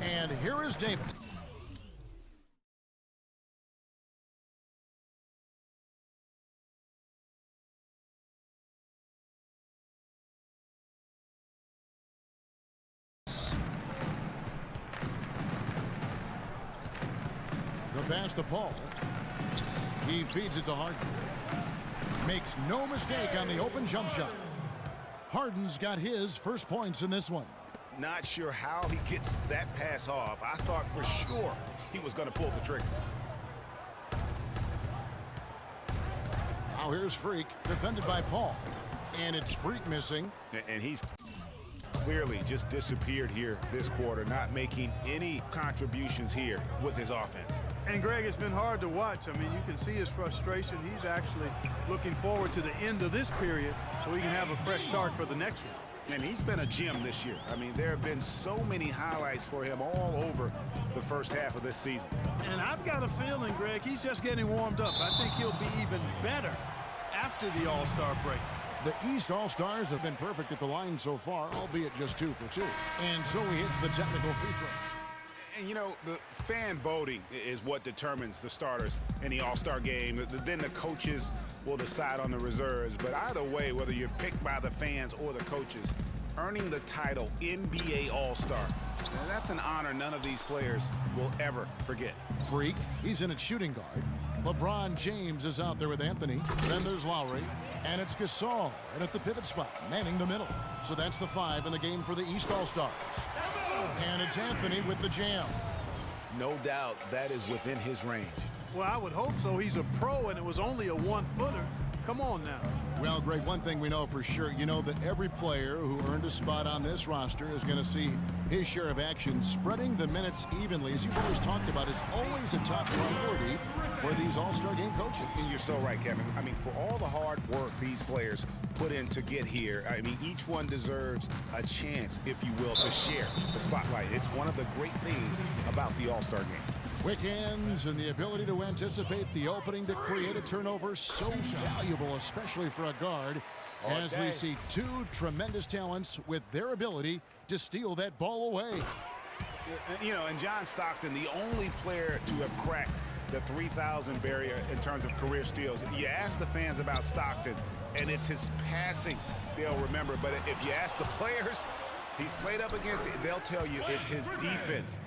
And here is Davis. The pass to Paul. He feeds it to Harden. Makes no mistake on the open jump shot. Harden's got his first points in this one. Not sure how he gets that pass off. I thought for sure he was going to pull the trigger. Now here's Freak, defended by Paul. And it's Freak missing. And he's clearly just disappeared here this quarter, not making any contributions here with his offense. And Greg, it's been hard to watch. I mean, you can see his frustration. He's actually looking forward to the end of this period so he can have a fresh start for the next one. And he's been a gem this year. I mean, there have been so many highlights for him all over the first half of this season. And I've got a feeling, Greg, he's just getting warmed up. I think he'll be even better after the All-Star break. The East All-Stars have been perfect at the line so far, albeit just 2 for 2. And so he hits the technical free throw. And, you know, the fan voting is what determines the starters in the All-Star game. Then the coaches will decide on the reserves. But either way, whether you're picked by the fans or the coaches, earning the title NBA All-Star, that's an honor none of these players will ever forget. Freak, he's in at shooting guard. LeBron James is out there with Anthony. Then there's Lowry. And it's Gasol, and at the pivot spot, manning the middle. So that's the 5 in the game for the East All-Stars. And it's Anthony with the jam. No doubt that is within his range. Well, I would hope so. He's a pro, and it was only a 1-footer. Come on now. Well, Greg, one thing we know for sure, you know that every player who earned a spot on this roster is going to see his share of action. Spreading the minutes evenly, as you've always talked about, is always a top priority for these All-Star game coaches. And you're so right, Kevin. I mean, for all the hard work these players put in to get here, I mean, each one deserves a chance, if you will, to share the spotlight. It's one of the great things about the All-Star game. Quick hands and the ability to anticipate the opening to create a turnover, so valuable, especially for a guard, as we see 2 tremendous talents with their ability to steal that ball away. You know, and John Stockton, the only player to have cracked the 3,000 barrier in terms of career steals. You ask the fans about Stockton, and it's his passing they'll remember. But if you ask the players he's played up against, they'll tell you it's his defense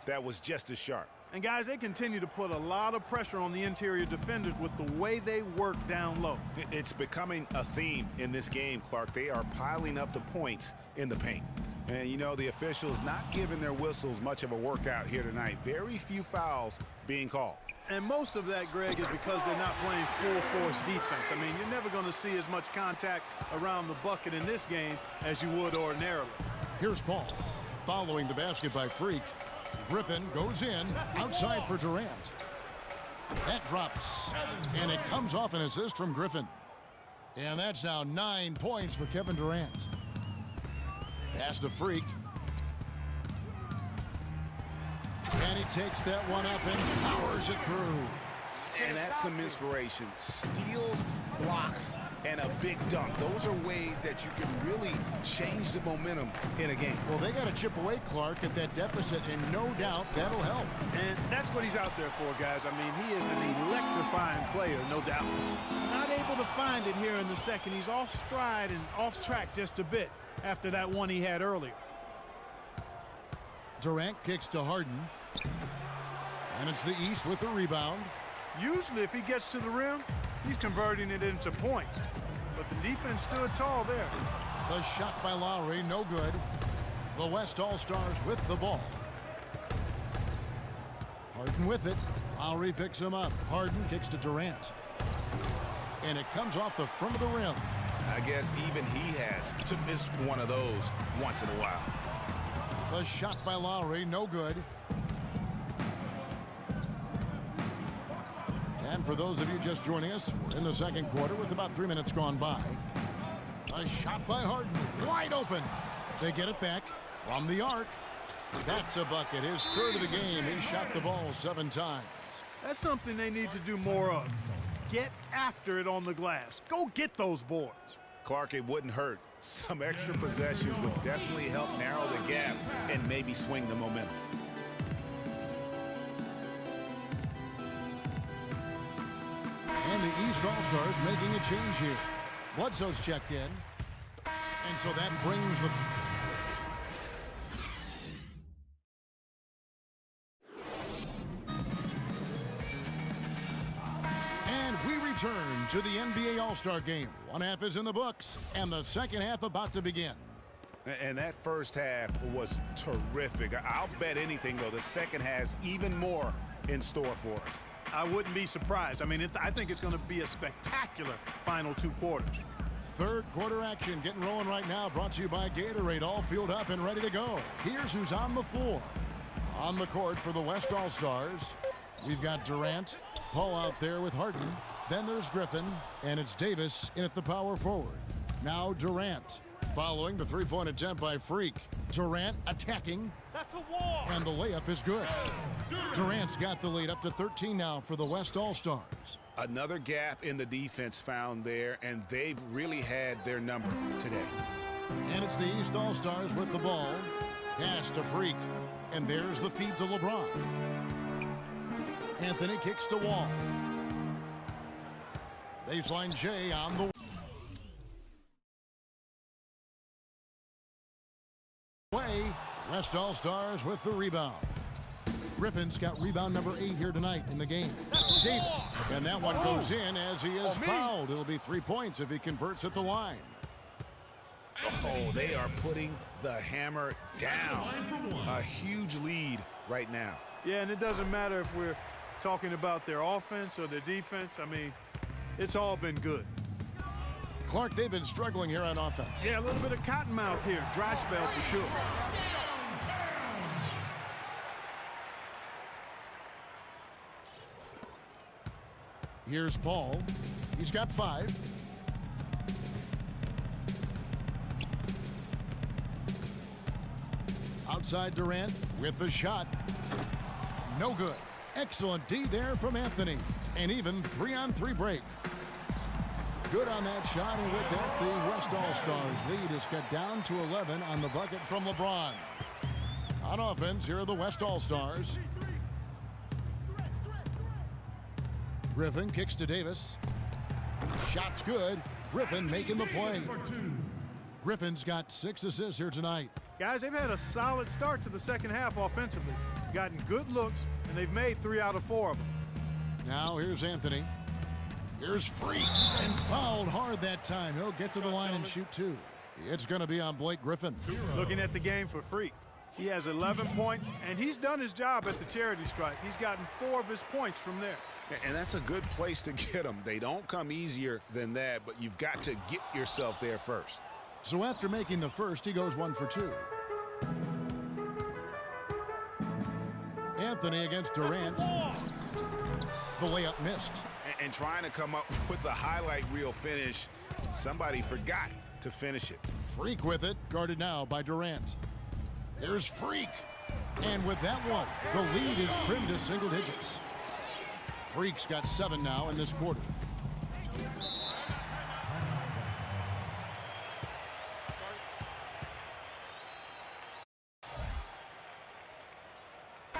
that was just as sharp. And, guys, they continue to put a lot of pressure on the interior defenders with the way they work down low. It's becoming a theme in this game, Clark. They are piling up the points in the paint. And, you know, the officials not giving their whistles much of a workout here tonight. Very few fouls being called. And most of that, Greg, is because they're not playing full-force defense. I mean, you're never going to see as much contact around the bucket in this game as you would ordinarily. Here's Paul, following the basket by Freak. Griffin goes in, outside for Durant. That drops, and it comes off an assist from Griffin. And that's now 9 points for Kevin Durant. Pass to Freak. And he takes that one up and powers it through. And that's some inspiration. Steals, blocks, and a big dunk. Those are ways that you can really change the momentum in a game. Well, they got to chip away, Clark, at that deficit, and no doubt that'll help. And that's what he's out there for, guys. I mean, he is an electrifying player, no doubt. Not able to find it here in the second. He's off stride and off track just a bit after that one he had earlier. Durant kicks to Harden. And it's the East with the rebound. Usually, if he gets to the rim, he's converting it into points. But the defense stood tall there. The shot by Lowry, no good. The West All-Stars with the ball. Harden with it. Lowry picks him up. Harden kicks to Durant. And it comes off the front of the rim. I guess even he has to miss one of those once in a while. The shot by Lowry, no good. And for those of you just joining us, we're in the second quarter with about 3 minutes gone by. A shot by Harden, wide open. They get it back from the arc. That's a bucket, his 3rd of the game. He shot the ball 7 times. That's something they need to do more of. Get after it on the glass. Go get those boards. Clark, it wouldn't hurt. Some extra possessions would definitely help narrow the gap and maybe swing the momentum. the East All-Stars making a change here. Bledsoe's checked in. And so that brings the... And we return to the NBA All-Star Game. One half is in the books, and the second half about to begin. And that first half was terrific. I'll bet anything, though, the second has even more in store for us. I wouldn't be surprised. I mean, I think it's going to be a spectacular final 2 quarters. Third quarter action getting rolling right now, brought to you by Gatorade, all fueled up and ready to go. Here's who's on the floor. On the court for the West All-Stars, we've got Durant, Paul out there with Harden. Then there's Griffin, and it's Davis in at the power forward. Now Durant, following the three-point attempt by Freak. Durant attacking. That's a wall. And the layup is good. Durant's got the lead up to 13 now for the West All-Stars. Another gap in the defense found there, and they've really had their number today. And it's the East All-Stars with the ball. Pass to Freak. And there's the feed to LeBron. Anthony kicks to Wall. Baseline Jay on the way. West All-Stars with the rebound. Griffin's got rebound number 8 here tonight in the game. Davis. And that one goes in as he is fouled. It'll be 3 points if he converts at the line. Oh, they are putting the hammer down. A huge lead right now. Yeah, and it doesn't matter if we're talking about their offense or their defense. I mean, it's all been good. Clark, they've been struggling here on offense. Yeah, a little bit of cottonmouth here. Dry spell for sure. Here's Paul. He's got 5. Outside Durant with the shot. No good. Excellent D there from Anthony. And even 3-on-3 break. Good on that shot, and with that, the West All-Stars lead is cut down to 11 on the bucket from LeBron. On offense, here are the West All-Stars. Griffin kicks to Davis. Shot's good. Griffin making the play. Griffin's got 6 assists here tonight. Guys, they've had a solid start to the second half offensively. Gotten good looks, and they've made 3 out of 4 of them. Now here's Anthony. Here's Freak, and fouled hard that time. He'll get to the line and shoot 2. It's going to be on Blake Griffin. Looking at the game for Freak. He has 11 points, and he's done his job at the charity stripe. He's gotten 4 of his points from there. And that's a good place to get them. They don't come easier than that, but you've got to get yourself there first. So after making the first, he goes 1 for 2. Anthony against Durant. The layup missed. And trying to come up with the highlight reel finish, somebody forgot to finish it. Freak with it, guarded now by Durant. There's Freak. And with that one, the lead is trimmed to single digits. Freak's got 7 now in this quarter.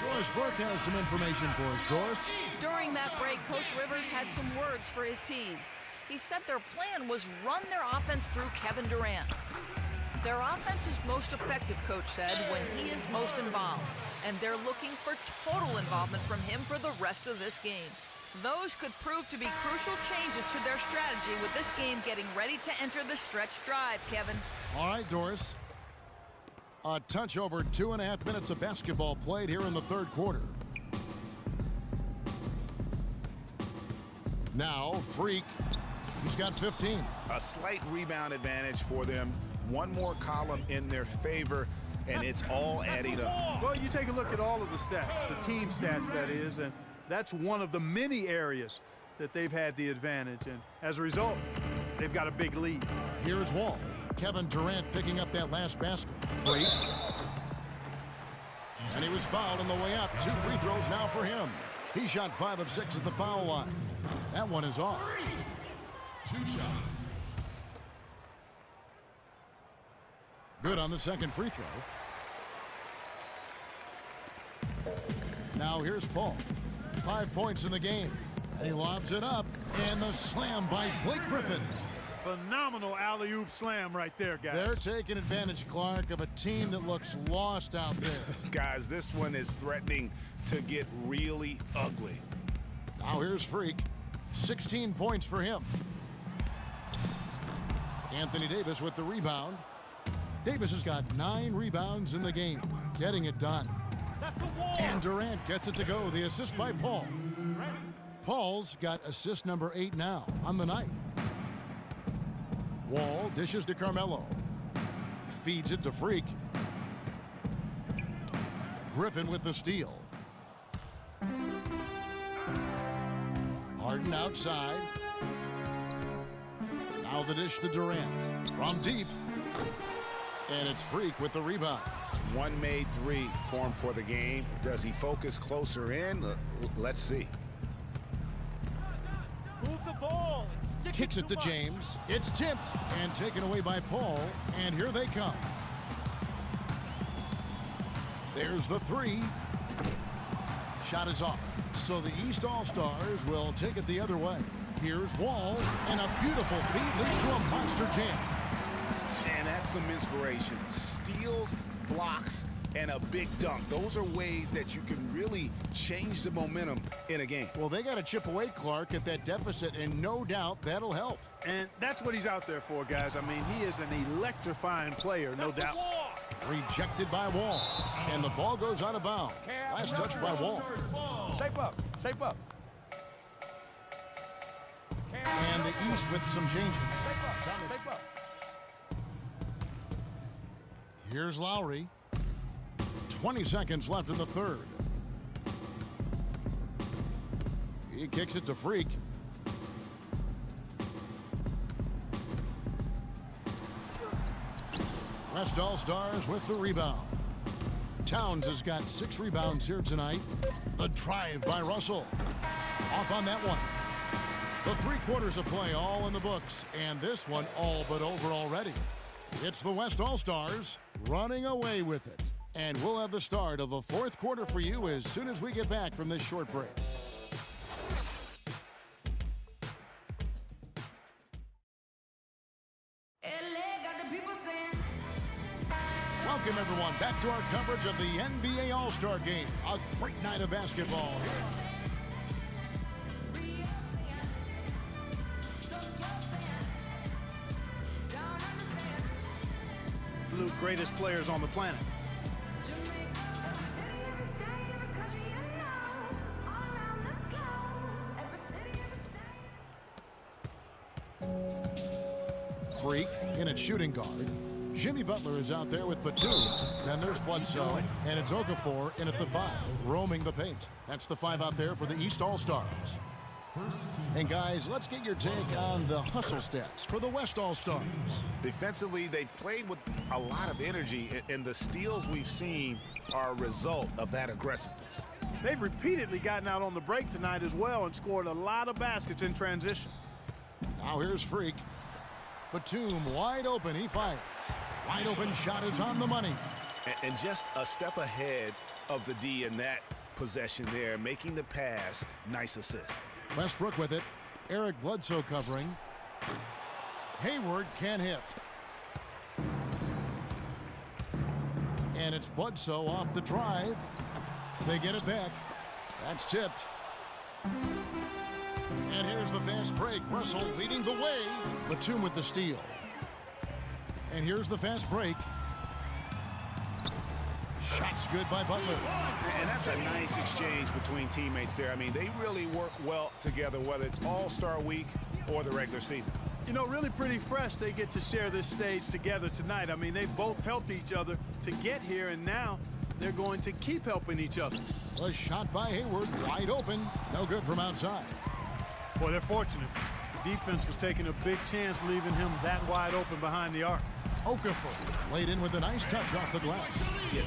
Doris Burke has some information for us. Doris? During that break, Coach Rivers had some words for his team. He said their plan was run their offense through Kevin Durant. Their offense is most effective, Coach said, when he is most involved. And they're looking for total involvement from him for the rest of this game. Those could prove to be crucial changes to their strategy with this game getting ready to enter the stretch drive, Kevin. All right, Doris. A touch over 2.5 minutes of basketball played here in the third quarter. Now, Freak. He's got 15. A slight rebound advantage for them. One more column in their favor, and it's all adding up. Well, you take a look at all of the stats, the team stats, that is, and that's one of the many areas that they've had the advantage. And as a result, they've got a big lead. Here's Wall. Kevin Durant picking up that last basket. Freak. And he was fouled on the way up. 2 free throws now for him. He shot 5 of 6 at the foul line. That one is off. 2 shots. Good on the second free throw. Now here's Paul. 5 points in the game. He lobs it up, and the slam by Blake Griffin. Phenomenal alley-oop slam right there, guys. They're taking advantage, Clark, of a team that looks lost out there. Guys, this one is threatening to get really ugly. Now here's Freak. 16 points for him. Anthony Davis with the rebound. Davis has got 9 rebounds in the game, getting it done. And Durant gets it to go. The assist by Paul. Paul's got assist number 8 now on the night. Wall dishes to Carmelo. Feeds it to Freak. Griffin with the steal. Harden outside. Now the dish to Durant. From deep. And it's Freak with the rebound. One made 3 for him for the game. Does he focus closer in? Let's see. Move the ball and stick Kicks it to James. It's tipped and taken away by Paul. And here they come. There's the 3. Shot is off. So the East All-Stars will take it the other way. Here's Wall, and a beautiful feed leads to a monster jam. And that's some inspiration. Steals, blocks, and a big dunk. Those are ways that you can really change the momentum in a game. Well, they got to chip away, Clark, at that deficit, and no doubt that'll help. And that's what he's out there for, guys. I mean, he is an electrifying player, no doubt. Rejected by Wall, and the ball goes out of bounds. Last touch by Wall. Shape up. Shape up. And the East with some changes. Shape up. Here's Lowry. 20 seconds left in the third. He kicks it to Freak. West All-Stars with the rebound. Towns has got 6 rebounds here tonight. The drive by Russell. Off on that one. The 3 quarters of play all in the books, and this one all but over already. It's the West All-Stars running away with it. And we'll have the start of the 4th quarter for you as soon as we get back from this short break. Welcome, everyone, back to our coverage of the NBA All-Star Game. A great night of basketball here. Absolute greatest players on the planet. Freak in at shooting guard. Jimmy Butler is out there with Batum. Then there's Bledsoe, and it's Okafor in at the 5, roaming the paint. That's the 5 out there for the East All-Stars. And guys, let's get your take on the hustle stats for the West All-Stars. Defensively, they played with a lot of energy, and the steals we've seen are a result of that aggressiveness. They've repeatedly gotten out on the break tonight as well and scored a lot of baskets in transition. Now here's Freak. Batum wide open, he fires. Wide open shot is on the money. And just a step ahead of the D in that possession there, making the pass. Nice assist. Westbrook with it. Eric Bledsoe covering. Hayward can't hit. And it's Bledsoe off the drive. They get it back. That's tipped. And here's the fast break. Russell leading the way. Batum with the steal. And here's the fast break. Shots good by Butler. And that's a nice exchange between teammates there. I mean, they really work well together, whether it's All-Star Week or the regular season. You know, really pretty fresh they get to share this stage together tonight. I mean, they've both helped each other to get here, and now they're going to keep helping each other. A shot by Hayward, wide open. No good from outside. Boy, they're fortunate. The defense was taking a big chance leaving him that wide open behind the arc. Okafor laid in with a nice touch off the glass. Yeah,